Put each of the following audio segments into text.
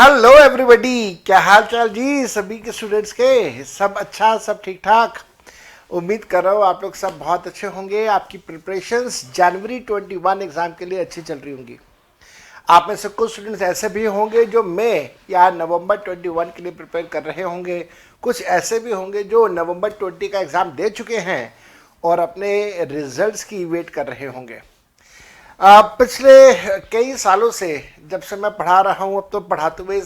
Hello everybody, क्या हाल चाल जी सभी के स्टूडेंट्स के। सब अच्छा, सब ठीक ठाक। उम्मीद कर रहा हूँ आप लोग सब बहुत अच्छे होंगे। आपकी प्रिपरेशंस जनवरी 21 एग्ज़ाम के लिए अच्छी चल रही होंगी। आप में से कुछ स्टूडेंट्स ऐसे भी होंगे जो मई या नवंबर 21 के लिए प्रिपेयर कर रहे होंगे। कुछ ऐसे भी होंगे जो नवंबर 20 का एग्ज़ाम दे चुके हैं और अपने रिजल्ट्स की वेट कर रहे होंगे। पिछले कई सालों से जब से मैं पढ़ा रहा हूँ, अब तो पढ़ाते हुए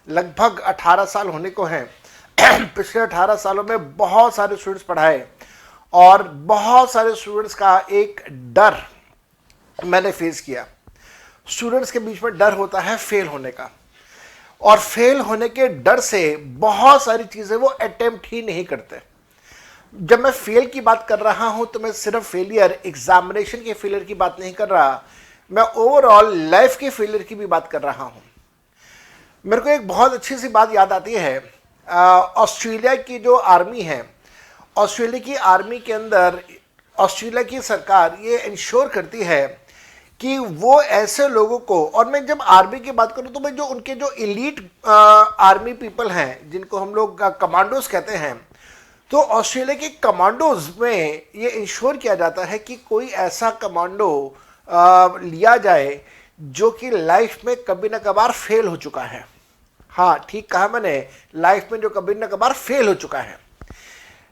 लगभग 18 साल होने को हैं। पिछले 18 सालों में बहुत सारे स्टूडेंट्स पढ़ाए और बहुत सारे स्टूडेंट्स का एक डर मैंने फेस किया। स्टूडेंट्स के बीच में डर होता है फेल होने का, और फेल होने के डर से बहुत सारी चीज़ें वो अटेम्प्ट ही नहीं करते। जब मैं फेल की बात कर रहा हूं तो मैं सिर्फ फेलियर एग्जामिनेशन के फेलियर की बात नहीं कर रहा, मैं ओवरऑल लाइफ के फेलियर की भी बात कर रहा हूं। मेरे को एक बहुत अच्छी सी बात याद आती है। ऑस्ट्रेलिया की जो आर्मी है, ऑस्ट्रेलिया की आर्मी के अंदर ऑस्ट्रेलिया की सरकार ये इंश्योर करती है कि वो ऐसे लोगों को, और मैं जब आर्मी की बात करूं तो मैं जो उनके जो एलीट आर्मी पीपल हैं जिनको हम लोग कमांडोज कहते हैं, तो ऑस्ट्रेलिया के कमांडोज में ये इंश्योर किया जाता है कि कोई ऐसा कमांडो लिया जाए जो कि लाइफ में कभी ना कभार फेल हो चुका है। हाँ, ठीक कहा मैंने, लाइफ में जो कभी ना कभार फेल हो चुका है।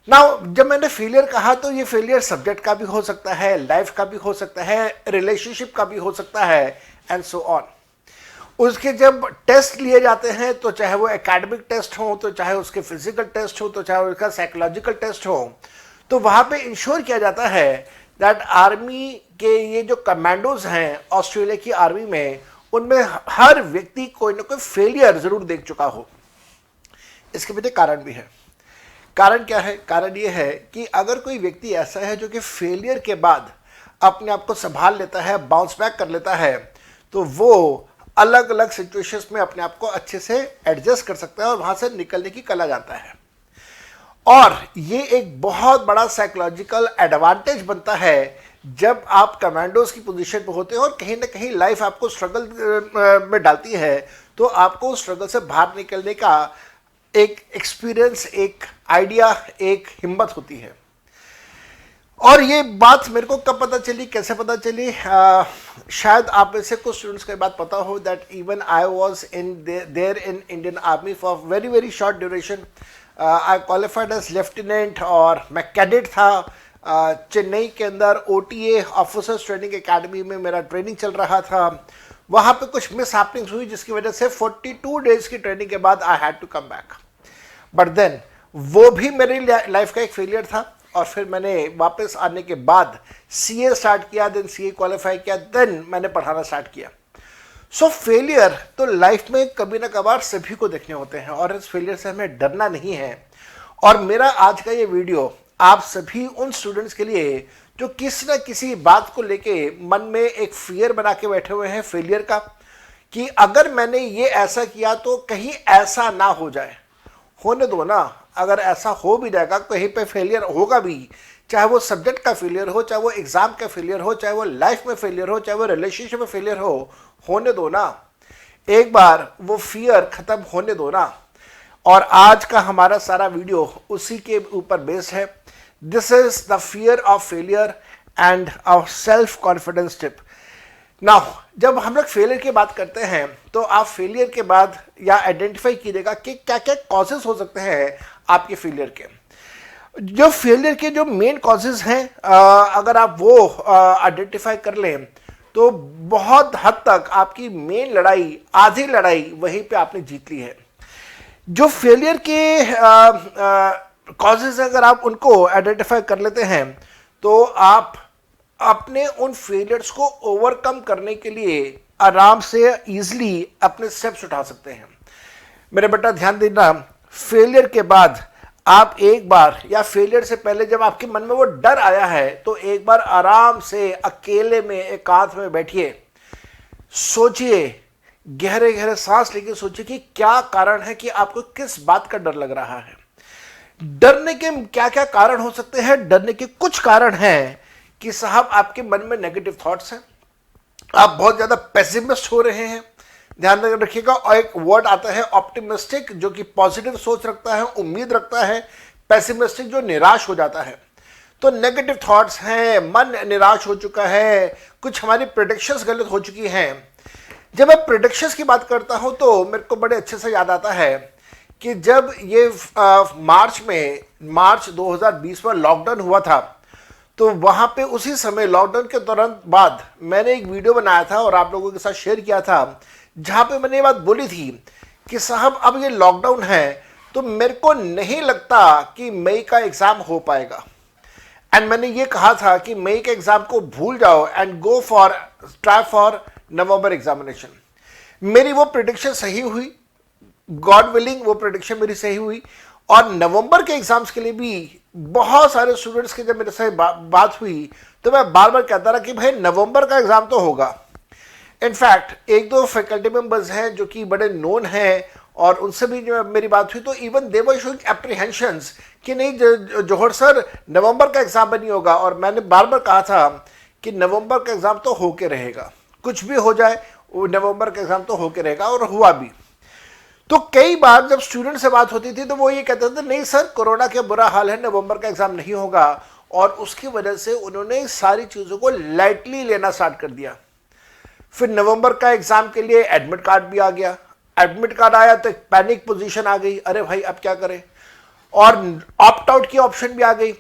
नाउ जब मैंने फेलियर कहा तो ये फेलियर सब्जेक्ट का भी हो सकता है, लाइफ का भी हो सकता है, रिलेशनशिप का भी हो सकता है, एंड सो ऑन। उसके जब टेस्ट लिए जाते हैं तो चाहे वो एकेडमिक टेस्ट हो, तो चाहे उसके फिजिकल टेस्ट हो, तो चाहे उसका साइकोलॉजिकल टेस्ट हो, तो वहाँ पे इंश्योर किया जाता है दैट आर्मी के ये जो कमांडोज हैं ऑस्ट्रेलिया की आर्मी में, उनमें हर व्यक्ति कोई ना कोई फेलियर जरूर देख चुका हो। इसके पीछे कारण भी है। कारण क्या है? कारण ये है कि अगर कोई व्यक्ति ऐसा है जो कि फेलियर के बाद अपने आप को संभाल लेता है, बाउंस बैक कर लेता है, तो वो अलग अलग सिचुएशंस में अपने आप को अच्छे से एडजस्ट कर सकता है और वहां से निकलने की कला जानता है। और ये एक बहुत बड़ा साइकोलॉजिकल एडवांटेज बनता है जब आप कमांडोज की पोजीशन पर होते हैं और कहीं ना कहीं लाइफ आपको स्ट्रगल में डालती है, तो आपको स्ट्रगल से बाहर निकलने का एक एक्सपीरियंस, एक आइडिया, एक हिम्मत होती है। और ये बात मेरे को कब पता चली, कैसे पता चली? शायद आप में से कुछ स्टूडेंट्स को बात पता हो that even I was in there in Indian army for very very short duration. I qualified as lieutenant और मैं कैडेट था। चेन्नई के अंदर OTA ऑफिसर्स ट्रेनिंग एकेडमी में मेरा ट्रेनिंग चल रहा था। वहाँ पे कुछ मिस हैपनिंग्स हुई जिसकी वजह से 42 डेज की ट्रेनिंग के बाद I had to come back. But then वो भी मेरी लाइफ का एक फेलियर था, और फिर मैंने वापस आने के बाद CA स्टार्ट किया, देन CA क्वालिफाई किया, देन मैंने पढ़ाना स्टार्ट किया। सो फेलियर तो लाइफ में कभी ना कभार सभी को देखने होते हैं और इस फेलियर से हमें डरना नहीं है। और मेरा आज का ये वीडियो आप सभी उन स्टूडेंट्स के लिए जो किसी ना किसी बात को लेके मन में एक फियर बना के बैठे हुए हैं फेलियर का, कि अगर मैंने ये ऐसा किया तो कहीं ऐसा ना हो जाए। होने दो ना, अगर ऐसा हो भी जाएगा, कहीं पे फेलियर होगा भी, चाहे वो सब्जेक्ट का फेलियर हो, चाहे वो एग्जाम का फेलियर हो, चाहे वो लाइफ में फेलियर हो, चाहे वो रिलेशनशिप में फेलियर हो, होने दो ना। एक बार वो फियर खत्म होने दो ना। और आज का हमारा सारा वीडियो उसी के ऊपर बेस्ड है। This is the fear of failure and our self confidence tip. Now जब हम लोग फेलियर की बात करते हैं तो आप फेलियर के बाद या आइडेंटिफाई कीजिएगा कि क्या क्या कॉजेज हो सकते हैं आपके फेलियर के। जो फेलियर के जो मेन कॉजेज हैं, अगर आप वो आइडेंटिफाई कर लें तो बहुत हद तक आपकी मेन लड़ाई, आधी लड़ाई वहीं पे आपने जीत ली है। जो फेलियर के कॉजेज अगर आप उनको आइडेंटिफाई कर लेते हैं तो आप अपने उन फेलियर्स को ओवरकम करने के लिए आराम से इजीली अपने स्टेप्स उठा सकते हैं। मेरे बेटा ध्यान देना, फेलियर के बाद आप एक बार, या फेलियर से पहले जब आपके मन में वो डर आया है, तो एक बार आराम से अकेले में एकांत में बैठिए, सोचिए, गहरे गहरे सांस लेके सोचिए कि क्या कारण है कि आपको किस बात का डर लग रहा है। डरने के क्या क्या कारण हो सकते हैं? डरने के कुछ कारण हैं कि साहब आपके मन में नेगेटिव थॉट्स हैं, आप बहुत ज्यादा पेसिमिस्ट हो रहे हैं, ध्यान रखिएगा। और एक वर्ड आता है ऑप्टिमिस्टिक, जो कि पॉजिटिव सोच रखता है, उम्मीद रखता है। पेसिमिस्टिक जो निराश हो जाता है। तो नेगेटिव थॉट्स हैं, मन निराश हो चुका है, कुछ हमारी प्रेडिक्शंस गलत हो चुकी हैं। जब मैं प्रेडिक्शंस की बात करता हूं तो मेरे को बड़े अच्छे से याद आता है कि जब ये मार्च 2020 में लॉकडाउन हुआ था, तो वहां पे उसी समय लॉकडाउन के तुरंत बाद मैंने एक वीडियो बनाया था और आप लोगों के साथ शेयर किया था, जहां पे मैंने ये बात बोली थी कि साहब अब ये लॉकडाउन है तो मेरे को नहीं लगता कि मई का एग्जाम हो पाएगा। एंड मैंने ये कहा था कि मई के एग्जाम को भूल जाओ and try for November examination. मेरी वो प्रिडिक्शन सही हुई, गॉड विलिंग वो प्रिडिक्शन मेरी सही हुई। और नवंबर के एग्जाम्स के लिए भी बहुत सारे स्टूडेंट्स की जब मेरे से बात हुई तो मैं बार बार कहता रहा कि भाई नवंबर का एग्जाम तो होगा। इनफैक्ट एक दो फैकल्टी मेंबर्स हैं जो कि बड़े नोन हैं और उनसे भी जो मेरी बात हुई तो even they were showing apprehensions कि नहीं जौहर सर नवंबर का एग्जाम नहीं होगा। और मैंने बार बार कहा था कि नवंबर का एग्जाम तो होके रहेगा, कुछ भी हो जाए वो नवंबर का एग्जाम तो होके रहेगा, और हुआ भी। तो कई बार जब स्टूडेंट से बात होती थी तो वो ये कहते थे नहीं सर कोरोना के बुरा हाल है, नवंबर का एग्जाम नहीं होगा। और उसकी वजह से उन्होंने सारी चीज़ों को लाइटली लेना स्टार्ट कर दिया। फिर नवंबर का एग्जाम के लिए एडमिट कार्ड भी आ गया। एडमिट कार्ड आया तो एक पैनिक पोजीशन आ गई, अरे भाई अब क्या करें। और ऑप्ट आउट की ऑप्शन भी आ गई।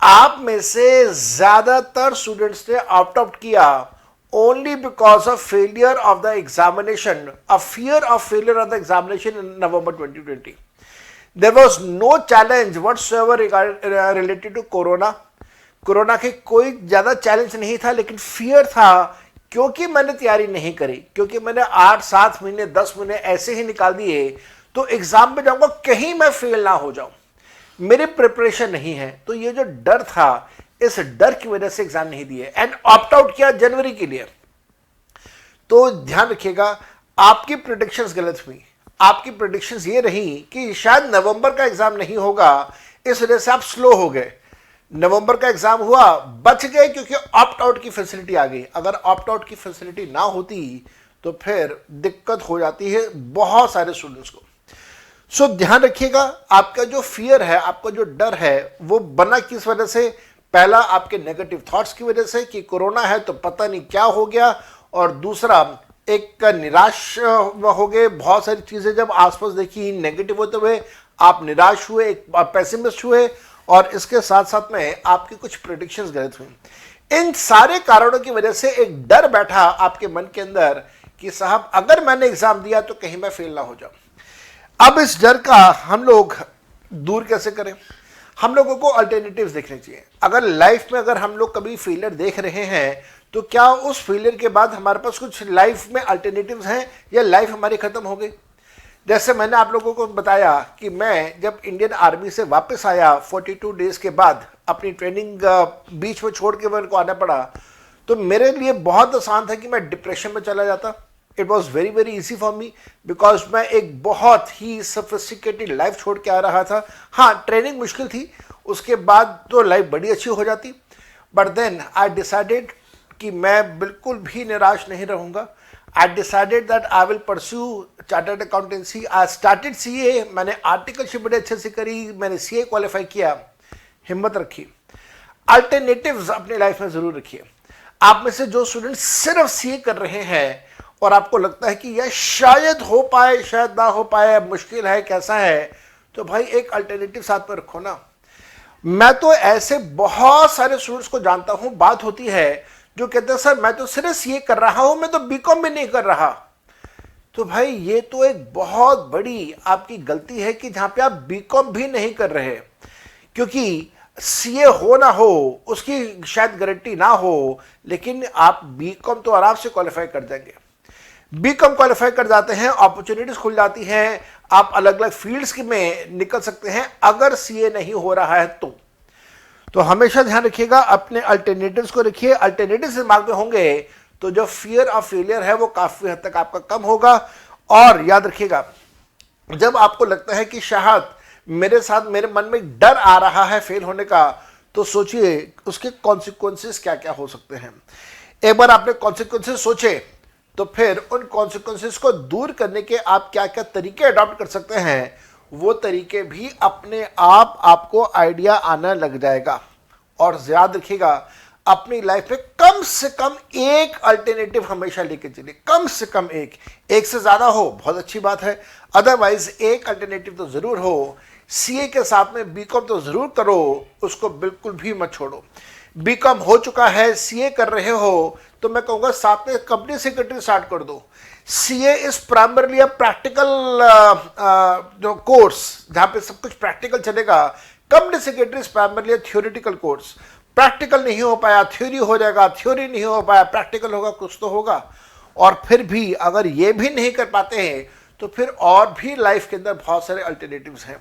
आप में से ज्यादातर स्टूडेंट्स ने ऑप्ट आउट किया only because of failure of the examination, a fear of failure of the examination in November 2020. There was no challenge whatsoever related to corona. Corona के कोई ज्यादा चैलेंज नहीं था, लेकिन फियर था क्योंकि मैंने तैयारी नहीं करी, क्योंकि मैंने 8-7 महीने 10 महीने ऐसे ही निकाल दिए तो एग्जाम में जाऊंगा कहीं मैं फेल ना हो जाऊं, मेरी प्रिपरेशन नहीं है। तो ये जो डर था, इस डर की वजह से एग्जाम नहीं दिए एंड ऑप्ट आउट किया जनवरी के लिए। तो ध्यान रखिएगा, आपकी प्रेडिक्शंस गलत हुई। आपकी प्रेडिक्शंस ये रही कि शायद नवंबर का एग्जाम नहीं होगा, इस वजह से आप स्लो हो गए। नवंबर का एग्जाम हुआ, बच गए क्योंकि ऑप्ट आउट की फैसिलिटी आ गई। अगर ऑप्ट आउट की फैसिलिटी ना होती तो फिर दिक्कत हो जाती है बहुत सारे स्टूडेंट्स को। सो ध्यान रखिएगा, आपका जो फियर है, आपका जो डर है, वो बना किस वजह से? पहला आपके नेगेटिव थॉट्स की वजह से कि कोरोना है तो पता नहीं क्या हो गया, और दूसरा एक निराश हो गए। बहुत सारी चीजें जब आसपास देखी नेगेटिव होते हुए आप निराश हुए, एक पेसिमिस्ट हुए, और इसके साथ साथ में आपकी कुछ प्रेडिक्शंस गलत हुई। इन सारे कारणों की वजह से एक डर बैठा आपके मन के अंदर कि साहब अगर मैंने एग्जाम दिया तो कहीं मैं फेल ना हो जाऊं। अब इस डर का हम लोग दूर कैसे करें? हम लोगों को अल्टरनेटिव्स देखने चाहिए। अगर लाइफ में अगर हम लोग कभी फेलियर देख रहे हैं तो क्या उस फेलियर के बाद हमारे पास कुछ लाइफ में अल्टरनेटिव्स हैं, या लाइफ हमारी खत्म हो गई? जैसे मैंने आप लोगों को बताया कि मैं जब इंडियन आर्मी से वापस आया 42 डेज के बाद, अपनी ट्रेनिंग बीच में छोड़ के मेरे को आना पड़ा, तो मेरे लिए बहुत आसान था कि मैं डिप्रेशन में चला जाता। It was very very easy for me because मैं एक बहुत ही सोफिस्टिकेटेड लाइफ छोड़ के आ रहा था। हाँ, ट्रेनिंग मुश्किल थी, उसके बाद तो लाइफ बड़ी अच्छी हो जाती। बट देन आई डिसाइडेड कि मैं बिल्कुल भी निराश नहीं रहूँगा। I decided that I will pursue chartered accountancy. I started CA। मैंने आर्टिकलशिप बड़े अच्छे से करी, मैंने CA क्वालिफाई किया। हिम्मत रखी, अल्टरनेटिव्स अपनी लाइफ में जरूर रखिए। आप में से जो स्टूडेंट सिर्फ CA कर रहे हैं और आपको लगता है कि यह शायद हो पाए शायद ना हो पाए, मुश्किल है, कैसा है, तो भाई एक अल्टरनेटिव साथ में रखो ना। मैं तो ऐसे बहुत सारे स्टूडेंट्स को जानता हूं, बात होती है, जो कहते हैं सर मैं तो सिर्फ CA कर रहा हूं, मैं तो BCom भी नहीं कर रहा। तो भाई ये तो एक बहुत बड़ी आपकी गलती है कि जहां पे आप BCom भी नहीं कर रहे, क्योंकि CA हो ना हो उसकी शायद गारंटी ना हो, लेकिन आप BCom तो आराम से क्वालिफाई कर जाएंगे। BCom क्वालिफाई कर जाते हैं, अपॉर्चुनिटीज खुल जाती हैं, आप अलग अलग फील्ड्स में निकल सकते हैं अगर CA नहीं हो रहा है तो हमेशा ध्यान रखिएगा, अपने अल्टरनेटिव्स को रखिए। अल्टरनेटिव्स दिमाग में होंगे तो जो फियर ऑफ फेलियर है वो काफी हद तक आपका कम होगा। और याद रखिएगा, जब आपको लगता है कि शायद मेरे साथ मेरे मन में डर आ रहा है फेल होने का, तो सोचिए उसके कॉन्सिक्वेंसेस क्या क्या हो सकते हैं। एक बार आपने कॉन्सिक्वेंसेस सोचे तो फिर उन कॉन्सिक्वेंसेस को दूर करने के आप क्या क्या तरीके अडॉप्ट कर सकते हैं, वो तरीके भी अपने आप आपको आइडिया आना लग जाएगा। और याद रखिएगा, अपनी लाइफ में कम से कम एक अल्टरनेटिव हमेशा लेके चलिए, कम से कम एक से ज्यादा हो बहुत अच्छी बात है, अदरवाइज एक अल्टरनेटिव तो जरूर हो। सीए के साथ में बीकॉम तो जरूर करो, उसको बिल्कुल भी मत छोड़ो। बीकॉम हो चुका है, सीए कर रहे हो, तो मैं कहूंगा साथ में कंपनी सेक्रेटरी स्टार्ट कर दो। CA is primarily a practical जो कोर्स जहां पे सब कुछ प्रैक्टिकल चलेगा। Company secretary is primarily theoretical course. Practical नहीं हो पाया थ्योरी हो जाएगा, थ्योरी नहीं हो पाया प्रैक्टिकल होगा, कुछ तो होगा। और फिर भी अगर ये भी नहीं कर पाते हैं तो फिर और भी लाइफ के अंदर बहुत सारे अल्टरनेटिव्स हैं।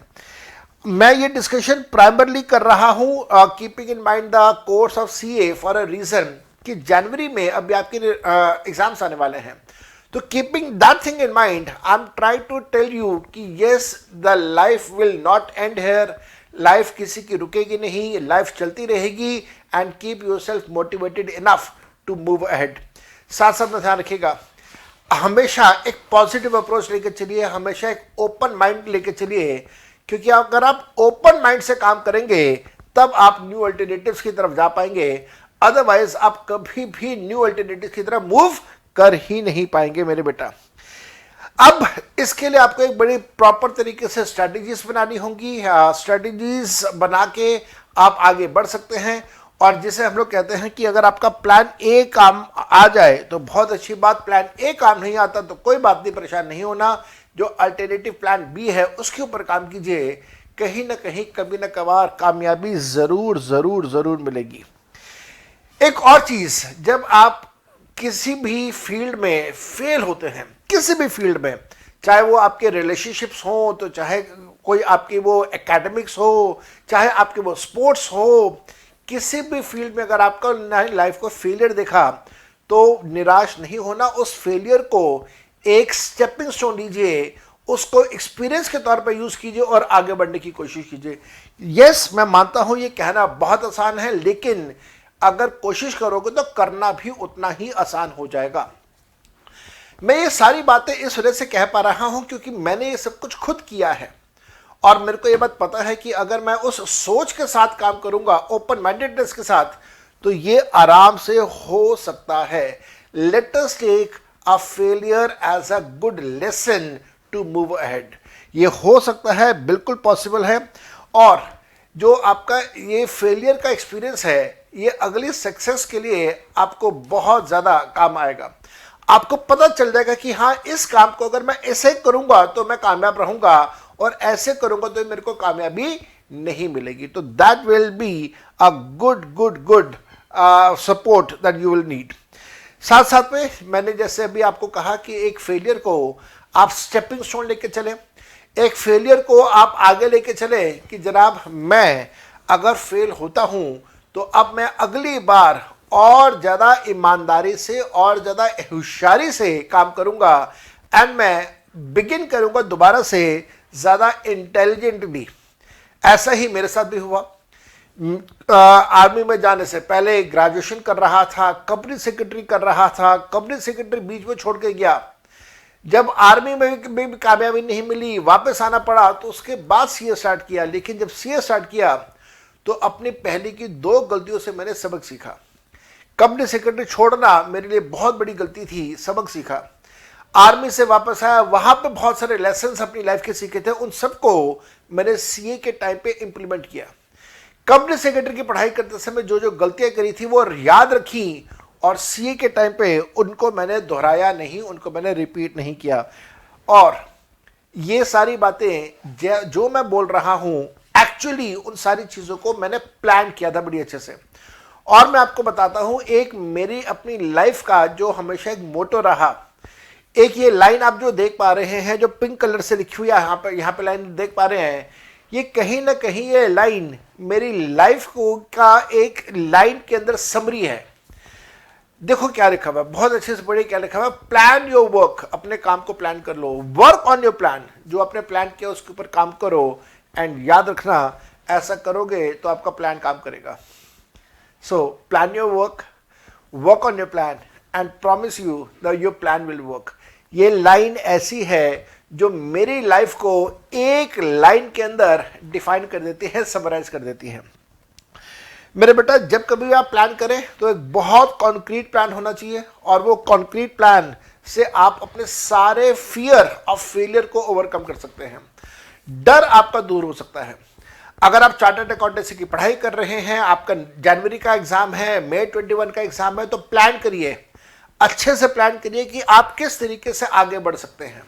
मैं ये डिस्कशन प्राइमरली कर रहा हूं keeping in mind the course of CA for a reason कि जनवरी में अभी आपके एग्जाम्स आने वाले हैं। तो keeping that thing in mind I am try to tell you कि yes the life will not end here. Life किसी की रुकेगी नहीं, लाइफ चलती रहेगी। And keep yourself motivated enough to move ahead. साथ साथ में ध्यान रखिएगा, हमेशा एक पॉजिटिव अप्रोच लेकर चलिए, हमेशा एक ओपन माइंड लेकर चलिए, क्योंकि अगर आप ओपन माइंड से काम करेंगे तब आप न्यू अल्टरनेटिव्स की तरफ जा पाएंगे। अदरवाइज आप कभी भी न्यू अल्टरनेटिव की तरफ मूव कर ही नहीं पाएंगे मेरे बेटा। अब इसके लिए आपको एक बड़ी प्रॉपर तरीके से स्ट्रैटेजीज बनानी होंगी। स्ट्रैटेजीज बना के आप आगे बढ़ सकते हैं। और जिसे हम लोग कहते हैं कि अगर आपका प्लान ए काम आ जाए तो बहुत अच्छी बात, प्लान ए काम नहीं आता तो कोई बात नहीं, परेशान नहीं होना। जो अल्टरनेटिव प्लान बी है उसके ऊपर काम कीजिए, कहीं ना कहीं कभी ना कभार कामयाबी जरूर जरूर जरूर मिलेगी। एक और चीज, जब आप किसी भी फील्ड में फेल होते हैं, किसी भी फील्ड में, चाहे वो आपके रिलेशनशिप्स हो, तो चाहे कोई आपकी वो एकेडमिक्स हो, चाहे आपके वो स्पोर्ट्स हो, किसी भी फील्ड में अगर आपका लाइफ को फेलियर देखा तो निराश नहीं होना। उस फेलियर को एक स्टेपिंग स्टोन लीजिए, उसको एक्सपीरियंस के तौर पर यूज कीजिए और आगे बढ़ने की कोशिश कीजिए। यस, मैं मानता हूं ये कहना बहुत आसान है, लेकिन अगर कोशिश करोगे तो करना भी उतना ही आसान हो जाएगा। मैं ये सारी बातें इस वजह से कह पा रहा हूं क्योंकि मैंने ये सब कुछ खुद किया है और मेरे को ये बात पता है कि अगर मैं उस सोच के साथ काम करूंगा, ओपन माइंडेडनेस के साथ, तो ये आराम से हो सकता है। Let us take a failure as a good lesson to move ahead. ये हो सकता है, बिल्कुल पॉसिबल है। और जो आपका ये फेलियर का एक्सपीरियंस है, ये अगली सक्सेस के लिए आपको बहुत ज़्यादा काम आएगा। आपको पता चल जाएगा कि हाँ, इस काम को अगर मैं ऐसे करूंगा तो मैं कामयाब रहूंगा और ऐसे करूंगा तो मेरे को कामयाबी नहीं मिलेगी। तो that will be a good support that you will need. साथ साथ में मैंने जैसे अभी आपको कहा कि एक फेलियर को आप स्टेपिंग स्टोन लेके चले, एक फेलियर को आप आगे लेके चले कि जनाब मैं अगर फेल होता हूं तो अब मैं अगली बार और ज़्यादा ईमानदारी से और ज़्यादा होशियारी से काम करूंगा एंड मैं बिगिन करूंगा दोबारा से ज़्यादा इंटेलिजेंटली। ऐसा ही मेरे साथ भी हुआ। आर्मी में जाने से पहले ग्रेजुएशन कर रहा था, कंपनी सेक्रेटरी कर रहा था, कंपनी सेक्रेटरी बीच में छोड़ के गया। जब आर्मी में भी कामयाबी नहीं मिली, वापस आना पड़ा, तो उसके बाद सीए स्टार्ट किया। लेकिन जब सीए स्टार्ट किया तो अपनी पहले की 2 गलतियों से मैंने सबक सीखा। कंपनी सेक्रेटरी छोड़ना मेरे लिए बहुत बड़ी गलती थी, सबक सीखा। आर्मी से वापस आया, वहां पे बहुत सारे लेसन्स अपनी लाइफ के सीखे थे, उन सबको मैंने सीए के टाइम पे इंप्लीमेंट किया। कंपनी सेक्रेटरी की पढ़ाई करते समय जो जो गलतियां करी थी वो याद रखी और सीए के टाइम पे उनको मैंने दोहराया नहीं, उनको मैंने रिपीट नहीं किया। और ये सारी बातें जो मैं बोल रहा हूं, एक्चुअली उन सारी चीजों को मैंने प्लान किया था बड़ी अच्छे से। और मैं आपको बताता हूं, एक मेरी अपनी लाइफ का जो हमेशा एक मोटो रहा, एक ये लाइन आप जो देख पा रहे हैं, जो पिंक कलर से लिखी हुई है यहाँ पे लाइन देख पा रहे हैं, ये कहीं ना कहीं ये लाइन मेरी लाइफ को का एक लाइन के अंदर समरी है। देखो क्या लिखा हुआ है, बहुत अच्छे से पढ़िए क्या लिखा हुआ है। प्लान योर वर्क, अपने काम को प्लान कर लो। वर्क ऑन योर प्लान, जो आपने प्लान किया उसके ऊपर काम करो। एंड याद रखना, ऐसा करोगे तो आपका प्लान काम करेगा। So plan your work, work on your plan and promise you that your plan will work. ये लाइन ऐसी है जो मेरी लाइफ को एक लाइन के अंदर डिफाइन कर देती है, समराइज कर देती है। मेरे बेटा, जब कभी भी आप प्लान करें तो एक बहुत कॉन्क्रीट प्लान होना चाहिए, और वो कॉन्क्रीट प्लान से आप अपने सारे फियर ऑफ फेलियर को ओवरकम कर सकते हैं। डर आपका दूर हो सकता है। अगर आप चार्टर्ड अकाउंटेंसी की पढ़ाई कर रहे हैं, आपका जनवरी का एग्जाम है, मई 21 का एग्जाम है, तो प्लान करिए, अच्छे से प्लान करिए कि आप किस तरीके से आगे बढ़ सकते हैं।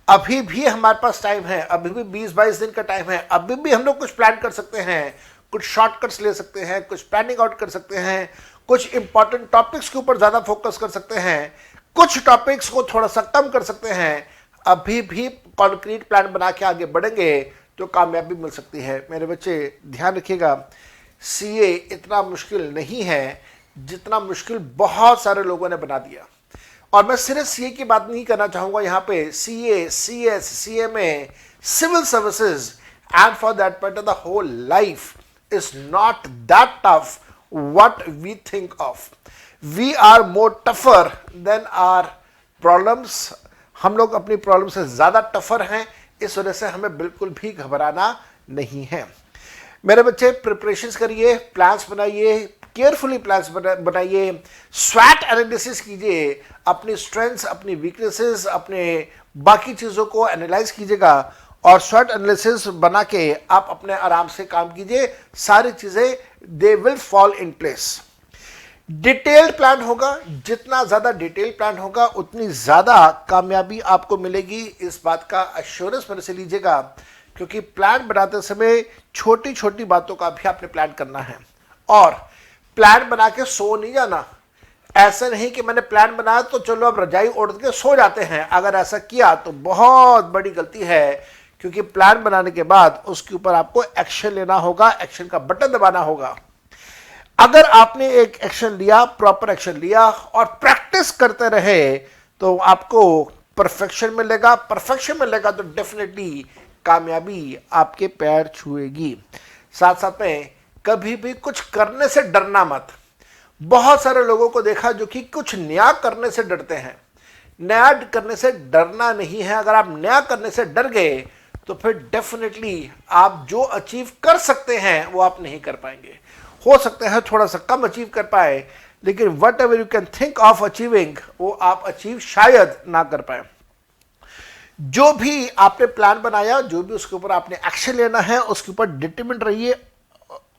अभी भी हमारे पास टाइम है, अभी भी 20-22 दिन का टाइम है, अभी भी हम लोग कुछ प्लान कर सकते हैं, कुछ शॉर्टकट्स ले सकते हैं, कुछ प्लानिंग आउट कर सकते हैं, कुछ इंपॉर्टेंट टॉपिक्स के ऊपर ज्यादा फोकस कर सकते हैं, कुछ टॉपिक्स को थोड़ा सा कम कर सकते हैं। अभी भी कॉन्क्रीट प्लान बना के आगे बढ़ेंगे तो कामयाबी मिल सकती है। मेरे बच्चे ध्यान रखिएगा, सीए इतना मुश्किल नहीं है जितना मुश्किल बहुत सारे लोगों ने बना दिया। और मैं सिर्फ सीए की बात नहीं करना चाहूंगा, यहाँ पे CA, CS, CMA, civil services, and for that matter the whole life is not that tough what we think of. We are more tougher than our problems. हम लोग अपनी प्रॉब्लम से ज्यादा टफर हैं, इस वजह से हमें बिल्कुल भी घबराना नहीं है। मेरे बच्चे, प्रिपरेशंस करिए, प्लान्स बनाइए, केयरफुली प्लान्स बनाइए, स्वैट एनालिसिस कीजिए, अपनी स्ट्रेंथ्स, अपनी वीकनेसेस, अपने बाकी चीज़ों को एनालाइज कीजिएगा, और स्वैट एनालिसिस बना के आप अपने आराम से काम कीजिए। सारी चीज़ें they will fall in place. Detailed plan होगा, जितना ज़्यादा डिटेल प्लान होगा उतनी ज़्यादा कामयाबी आपको मिलेगी। इस बात का अश्योरेंस मेरे से लीजिएगा, क्योंकि प्लान बनाते समय छोटी छोटी बातों का भी आपने प्लान करना है। और प्लान बना के सो नहीं जाना। ऐसा नहीं कि मैंने प्लान बनाया तो चलो अब रजाई ओढ़ के सो जाते हैं। अगर ऐसा किया तो बहुत बड़ी गलती है, क्योंकि प्लान बनाने के बाद उसके ऊपर आपको एक्शन लेना होगा, एक्शन का बटन दबाना होगा। अगर आपने एक एक्शन लिया, प्रॉपर एक्शन लिया और प्रैक्टिस करते रहे, तो आपको परफेक्शन मिलेगा। परफेक्शन मिलेगा तो डेफिनेटली कामयाबी आपके पैर छुएगी। साथ साथ में कभी भी कुछ करने से डरना मत। बहुत सारे लोगों को देखा जो कि कुछ नया करने से डरते हैं। नया करने से डरना नहीं है। अगर आप नया करने से डर गए तो फिर डेफिनेटली आप जो अचीव कर सकते हैं वो आप नहीं कर पाएंगे। हो सकते हैं थोड़ा सा कम अचीव कर पाए, लेकिन what ever you can think of achieving वो आप अचीव शायद ना कर पाए। जो भी आपने प्लान बनाया, जो भी उसके ऊपर आपने एक्शन लेना है, उसके ऊपर डिटरमिन्ड रहिए,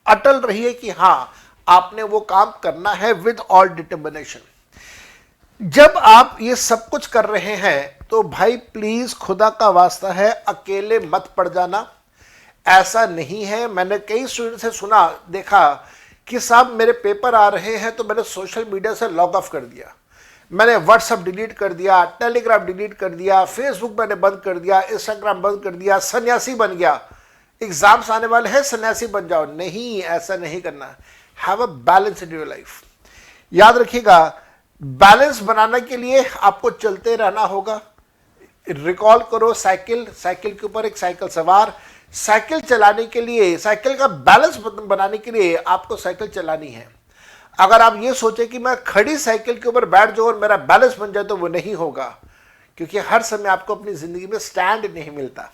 अटल रहिए कि हाँ आपने वो काम करना है विद ऑल डिटर्मिनेशन। जब आप ये सब कुछ कर रहे हैं तो भाई प्लीज खुदा का वास्ता है अकेले मत पड़ जाना। ऐसा नहीं है, मैंने कई स्टूडेंट से सुना देखा कि साहब मेरे पेपर आ रहे हैं तो मैंने सोशल मीडिया से लॉग ऑफ कर दिया, मैंने व्हाट्सएप डिलीट कर दिया, टेलीग्राम डिलीट कर दिया, फेसबुक मैंने बंद कर दिया, इंस्टाग्राम बंद कर दिया, सन्यासी बन गया। एग्जाम्स आने वाले हैं, सन्यासी बन जाओ। नहीं, ऐसा नहीं करना। Have a balance in your life. याद रखिएगा, बैलेंस बनाने के लिए आपको चलते रहना होगा। रिकॉल करो साइकिल के ऊपर एक साइकिल सवार, साइकिल चलाने के लिए, साइकिल का बैलेंस बनाने के लिए आपको साइकिल चलानी है। अगर आप ये सोचे कि मैं खड़ी साइकिल के ऊपर बैठ जाऊं और मेरा बैलेंस बन जाए, तो वो नहीं होगा, क्योंकि हर समय आपको अपनी जिंदगी में स्टैंड नहीं मिलता।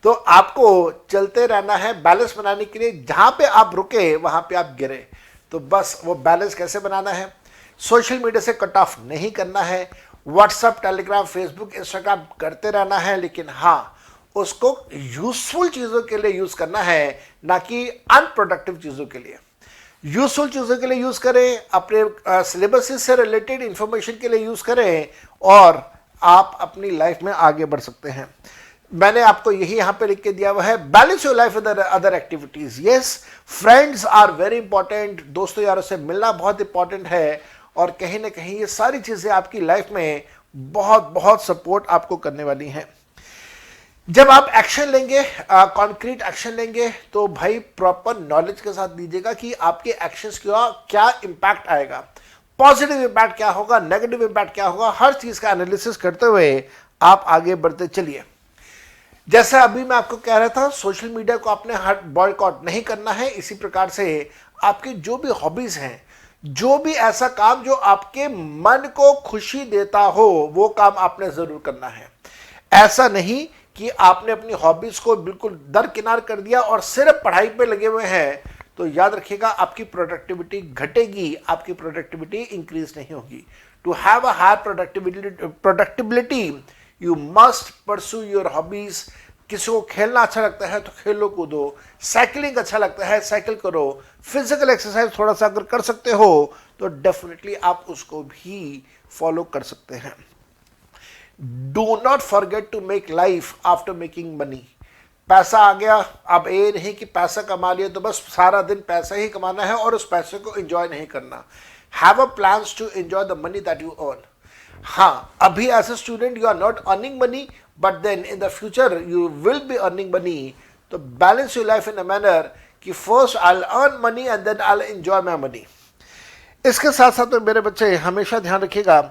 तो आपको चलते रहना है बैलेंस बनाने के लिए। जहां पे आप रुके वहां पे आप गिरे, तो बस वो बैलेंस कैसे बनाना है? सोशल मीडिया से कट ऑफ नहीं करना है। व्हाट्सएप, टेलीग्राम, फेसबुक, इंस्टाग्राम करते रहना है, लेकिन हाँ उसको यूजफुल चीजों के लिए यूज करना है, ना कि अनप्रोडक्टिव चीजों के लिए। यूजफुल चीजों के लिए यूज करें, अपने सिलेबस से रिलेटेड इंफॉर्मेशन के लिए यूज करें, और आप अपनी लाइफ में आगे बढ़ सकते हैं। मैंने आपको यही यहां पे लिख के दिया हुआ है, balance your life with other activities. Yes, friends are very important. दोस्तों यारों से मिलना बहुत इंपॉर्टेंट है, और कहीं ना कहीं ये सारी चीजें आपकी लाइफ में बहुत बहुत सपोर्ट आपको करने वाली हैं। जब आप एक्शन लेंगे, कॉन्क्रीट एक्शन लेंगे, तो भाई प्रॉपर नॉलेज के साथ दीजिएगा कि आपके एक्शंस का क्या इंपैक्ट आएगा, पॉजिटिव इंपैक्ट क्या होगा, नेगेटिव इंपैक्ट क्या होगा। हर चीज का एनालिसिस करते हुए आप आगे बढ़ते चलिए। जैसा अभी मैं आपको कह रहा था, सोशल मीडिया को आपने बॉयकॉट नहीं करना है। इसी प्रकार से आपकी जो भी हॉबीज हैं, जो भी ऐसा काम जो आपके मन को खुशी देता हो वो काम आपने जरूर करना है। ऐसा नहीं कि आपने अपनी हॉबीज को बिल्कुल दरकिनार कर दिया और सिर्फ पढ़ाई पे लगे हुए हैं, तो याद रखिएगा आपकी प्रोडक्टिविटी घटेगी, आपकी प्रोडक्टिविटी इंक्रीज नहीं होगी। To have a high productivity you must pursue your hobbies. किसी को खेलना अच्छा लगता है तो खेलो कूदो, साइकिलिंग अच्छा लगता है साइकिल करो, फिजिकल एक्सरसाइज थोड़ा सा अगर कर सकते हो तो डेफिनेटली आप उसको भी फॉलो कर सकते हैं। Do not forget to make life after making money. पैसा आ गया, अब ये नहीं कि पैसा कमा लिया तो बस सारा दिन पैसा ही कमाना है और उस पैसे को एंजॉय नहीं करना। Have a plans to enjoy the money that you earn. हाँ, अभी as a student you are not earning money, but then in the future you will be earning money. तो balance your life in a manner कि first I will earn money and then I will enjoy my money. इसके साथ साथ तो मेरे बच्चे हमेशा ध्यान रखिएगा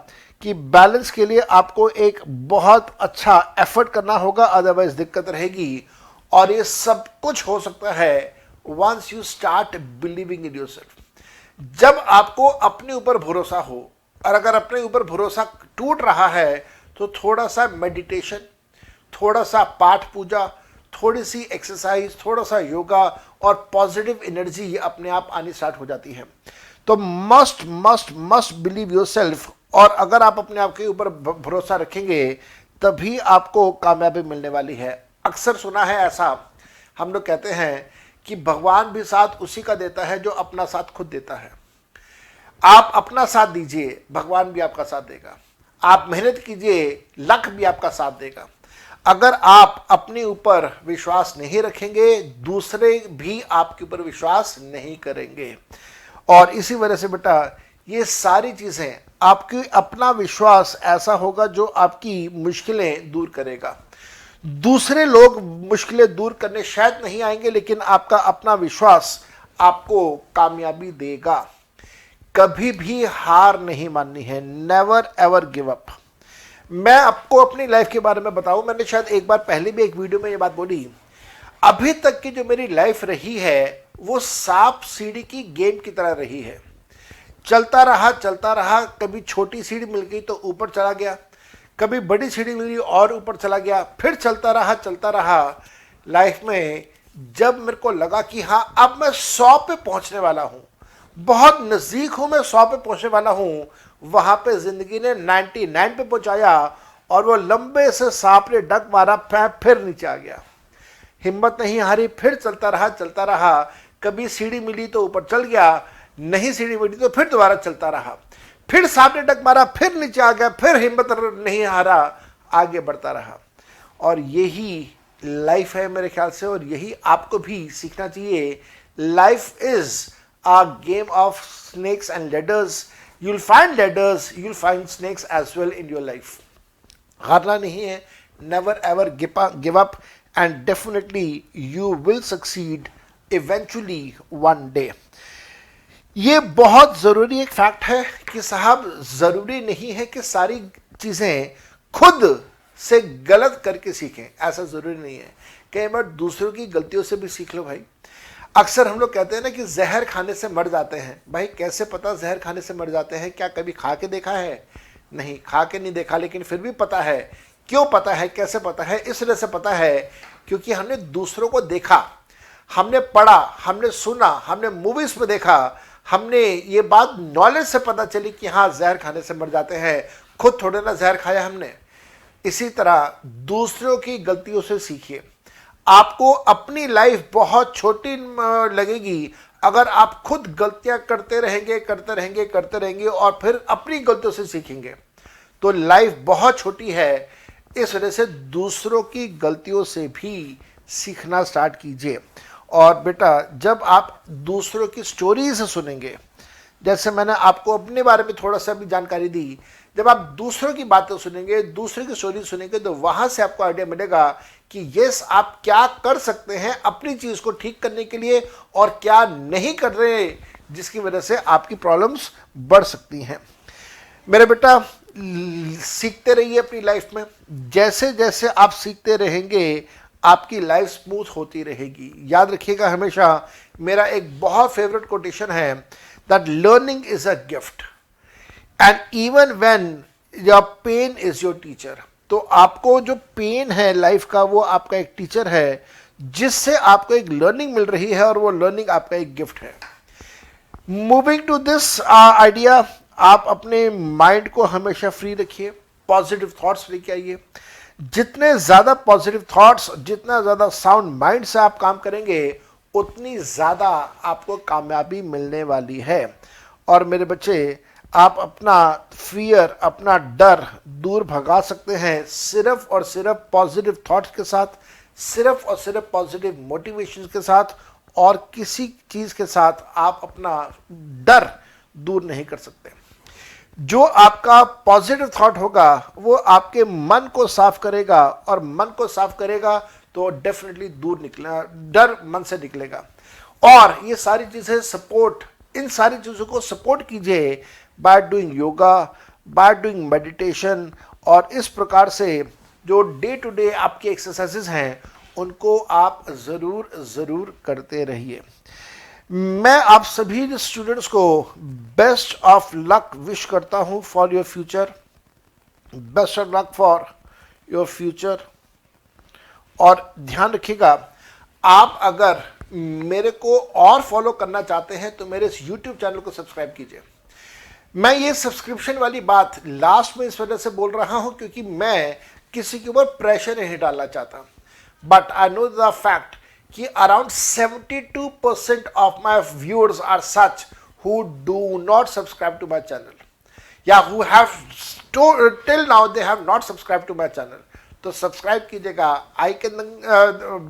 कि बैलेंस के लिए आपको एक बहुत अच्छा एफर्ट करना होगा, अदरवाइज दिक्कत रहेगी। और ये सब कुछ हो सकता है once you start believing in yourself. जब आपको अपने ऊपर भरोसा हो, और अगर अपने ऊपर भरोसा टूट रहा है तो थोड़ा सा मेडिटेशन, थोड़ा सा पाठ पूजा, थोड़ी सी एक्सरसाइज, थोड़ा सा योगा और पॉजिटिव एनर्जी अपने आप आनी स्टार्ट हो जाती है। तो must must must believe yourself. और अगर आप अपने आप के ऊपर भरोसा रखेंगे तभी आपको कामयाबी मिलने वाली है। अक्सर सुना है ऐसा, हम लोग कहते हैं कि भगवान भी साथ उसी का देता है जो अपना साथ खुद देता है। आप अपना साथ दीजिए, भगवान भी आपका साथ देगा। आप मेहनत कीजिए, लक भी आपका साथ देगा। अगर आप अपने ऊपर विश्वास नहीं रखेंगे, दूसरे भी आपके ऊपर विश्वास नहीं करेंगे। और इसी वजह से बेटा ये सारी चीज़ें, आपकी अपना विश्वास ऐसा होगा जो आपकी मुश्किलें दूर करेगा। दूसरे लोग मुश्किलें दूर करने शायद नहीं आएंगे, लेकिन आपका अपना विश्वास आपको कामयाबी देगा। कभी भी हार नहीं माननी है, नेवर एवर गिव अप। मैं आपको अपनी लाइफ के बारे में बताऊं, मैंने शायद एक बार पहले भी एक वीडियो में ये बात बोली। अभी तक की जो मेरी लाइफ रही है वो सांप सीढ़ी की गेम की तरह रही है। चलता रहा, कभी छोटी सीढ़ी मिल गई तो ऊपर चला गया, कभी बड़ी सीढ़ी मिल गई और ऊपर चला गया, फिर चलता रहा। लाइफ में जब मेरे को लगा कि हाँ अब मैं 100 पे पहुंचने वाला हूँ, बहुत नज़दीक हूँ, मैं 100 पे पहुंचने वाला हूँ, वहाँ पे ज़िंदगी ने 99 पे पहुँचाया और वो लंबे से सांप ने डग मारा, फिर नीचे आ गया। हिम्मत नहीं हारी, फिर चलता रहा। कभी सीढ़ी मिली तो ऊपर चल गया, नहीं सीढ़ी मिली तो फिर दोबारा चलता रहा, फिर सांप ने डग मारा, फिर नीचे आ गया, फिर हिम्मत नहीं हारा, आगे बढ़ता रहा। और यही लाइफ है मेरे ख्याल से, और यही आपको भी सीखना चाहिए। Life is a game of snakes and ladders. You'll find ladders, you'll find snakes as well in your life. हारना नहीं है, never ever give up, and definitely you will succeed eventually one day. ये बहुत ज़रूरी एक fact है कि साहब ज़रूरी नहीं है कि सारी चीज़ें खुद से गलत करके सीखें, ऐसा ज़रूरी नहीं है। कई बार दूसरों की गलतियों से भी सीख लो भाई। अक्सर हम लोग कहते हैं ना कि जहर खाने से मर जाते हैं। भाई कैसे पता जहर खाने से मर जाते हैं? क्या कभी खा के देखा है? नहीं, खा के नहीं देखा, लेकिन फिर भी पता है। क्यों पता है, कैसे पता है? इस वजह से पता है क्योंकि हमने दूसरों को देखा, हमने पढ़ा, हमने सुना, हमने मूवीज में देखा, हमने ये बात नॉलेज से पता चली कि हाँ जहर खाने से मर जाते हैं। खुद थोड़े ना जहर खाया हमने। इसी तरह दूसरों की गलतियों से सीखिए। आपको अपनी लाइफ बहुत छोटी लगेगी अगर आप खुद गलतियां करते रहेंगे और फिर अपनी गलतियों से सीखेंगे। तो लाइफ बहुत छोटी है, इस वजह से दूसरों की गलतियों से भी सीखना स्टार्ट कीजिए। और बेटा जब आप दूसरों की स्टोरीज सुनेंगे, जैसे मैंने आपको अपने बारे में थोड़ा सा भी जानकारी दी, जब आप दूसरों की बातें सुनेंगे, दूसरे की स्टोरी सुनेंगे, तो वहाँ से आपको आइडिया मिलेगा कि यस आप क्या कर सकते हैं अपनी चीज़ को ठीक करने के लिए और क्या नहीं कर रहे, जिसकी वजह से आपकी प्रॉब्लम्स बढ़ सकती हैं। मेरे बेटा सीखते रहिए अपनी लाइफ में। जैसे जैसे आप सीखते रहेंगे आपकी लाइफ स्मूथ होती रहेगी। याद रखिएगा हमेशा, मेरा एक बहुत फेवरेट कोटेशन है, that learning is a gift and even when your pain is your teacher. तो आपको जो पेन है लाइफ का वो आपका एक टीचर है जिससे आपको एक लर्निंग मिल रही है और वो लर्निंग आपका एक गिफ्ट है. मूविंग टू दिस आइडिया, आप अपने माइंड को हमेशा फ्री रखिए, पॉजिटिव थॉट्स लेके आइए. जितने ज़्यादा पॉजिटिव थॉट्स, जितना ज़्यादा साउंड माइंड से आप काम करेंगे उतनी ज़्यादा आपको कामयाबी मिलने वाली है. और मेरे बच्चे, आप अपना फियर, अपना डर दूर भगा सकते हैं सिर्फ और सिर्फ पॉजिटिव थॉट्स के साथ, सिर्फ और सिर्फ पॉजिटिव मोटिवेशन के साथ, और किसी चीज़ के साथ आप अपना डर दूर नहीं कर सकते. जो आपका पॉजिटिव थॉट होगा वो आपके मन को साफ करेगा, और मन को साफ करेगा तो डेफिनेटली दूर निकलेगा, डर मन से निकलेगा. और ये सारी चीज़ें सपोर्ट, इन सारी चीज़ों को सपोर्ट कीजिए by doing yoga, by doing meditation, और इस प्रकार से जो डे टू डे आपकी एक्सरसाइजेज हैं उनको आप ज़रूर करते रहिए. मैं आप सभी स्टूडेंट्स को बेस्ट ऑफ लक विश करता हूं for your future, best of luck for your future. और ध्यान रखिएगा, आप अगर मेरे को और फॉलो करना चाहते हैं तो मेरे इस यूट्यूब चैनल को सब्सक्राइब कीजिए. मैं ये सब्सक्रिप्शन वाली बात लास्ट में इस वजह से बोल रहा हूं क्योंकि मैं किसी के ऊपर प्रेशर नहीं डालना चाहता. But I know the fact कि around 72% of my viewers are such who do not subscribe to my channel, या who have till now they have not subscribe to my channel. तो सब्सक्राइब कीजिएगा, icon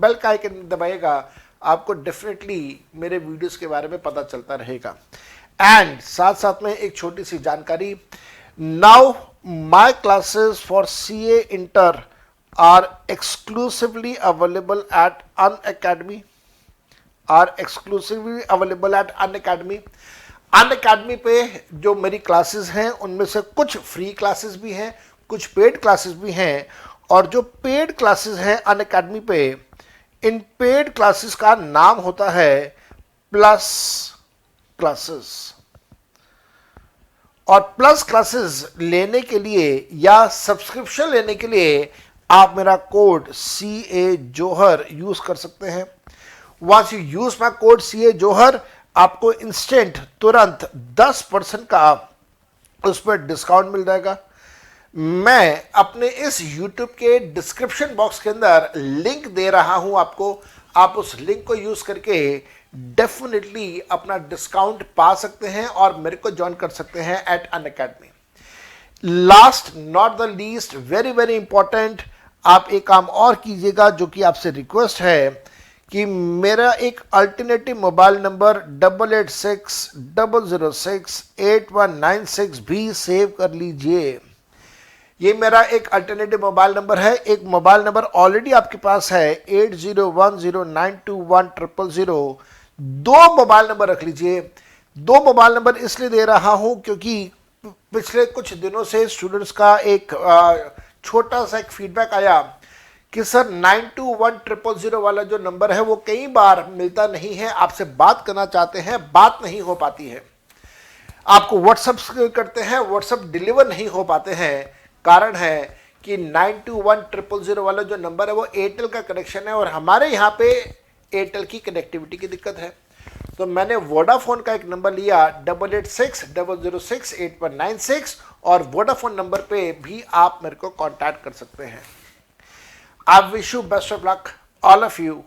bell का icon दबाइएगा, आपको definitely मेरे videos के बारे में पता चलता रहेगा. एंड साथ साथ में एक छोटी सी जानकारी, now my classes for CA inter are exclusively available at Unacademy, Unacademy पे जो मेरी क्लासेस हैं उनमें से कुछ फ्री क्लासेस भी हैं, कुछ पेड क्लासेस भी हैं. और जो पेड क्लासेस हैं Unacademy पे, इन पेड क्लासेस का नाम होता है प्लस क्लासेस. और प्लस क्लासेस लेने के लिए या सब्सक्रिप्शन लेने के लिए आप मेरा कोड CA जोहर यूज कर सकते हैं. Once you use my code CA Johar, आपको इंस्टेंट तुरंत 10% का उस पर डिस्काउंट मिल जाएगा. मैं अपने इस YouTube के डिस्क्रिप्शन बॉक्स के अंदर लिंक दे रहा हूं आपको, आप उस लिंक को यूज करके डेफिनेटली अपना डिस्काउंट पा सकते हैं और मेरे को ज्वाइन कर सकते हैं at Unacademy. Last not the least, very very important, आप एक काम और कीजिएगा जो कि आपसे रिक्वेस्ट है कि मेरा एक अल्टरनेटिव मोबाइल नंबर 8860068196 भी सेव कर लीजिए. ये मेरा एक अल्टरनेटिव मोबाइल नंबर है. एक मोबाइल नंबर ऑलरेडी आपके पास है 8010921000. दो मोबाइल नंबर रख लीजिए. दो मोबाइल नंबर इसलिए दे रहा हूं क्योंकि पिछले कुछ दिनों से स्टूडेंट्स का एक छोटा सा एक फीडबैक आया कि सर 921000 वाला जो नंबर है वो कई बार मिलता नहीं है, आपसे बात करना चाहते हैं, बात नहीं हो पाती है, आपको व्हाट्सएप करते हैं, व्हाट्सएप डिलीवर नहीं हो पाते हैं. कारण है कि 921000 वाला जो नंबर है वो एयरटेल का कनेक्शन है और हमारे यहाँ पे एयरटेल की कनेक्टिविटी की दिक्कत है. तो मैंने वोडाफोन का एक नंबर लिया 8860068196, और वोडाफोन नंबर पे भी आप मेरे को कांटेक्ट कर सकते हैं. I wish you best of luck all of you.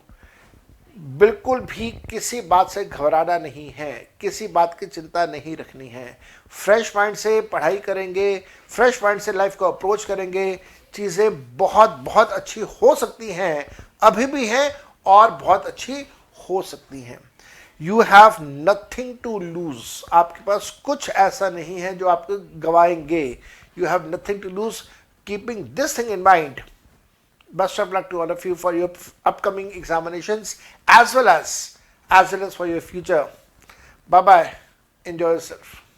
बिल्कुल भी किसी बात से घबराना नहीं है, किसी बात की चिंता नहीं रखनी है. फ्रेश माइंड से पढ़ाई करेंगे, फ्रेश माइंड से लाइफ को अप्रोच करेंगे, चीज़ें बहुत बहुत अच्छी हो सकती हैं, अभी भी हैं और बहुत अच्छी हो सकती हैं. You have nothing to lose, आपके पास कुछ ऐसा नहीं है जो आप गवाएंगे. You have nothing to lose. Keeping this thing in mind, best of luck to all of you for your upcoming examinations as well as for your future. Bye bye. Enjoy yourself.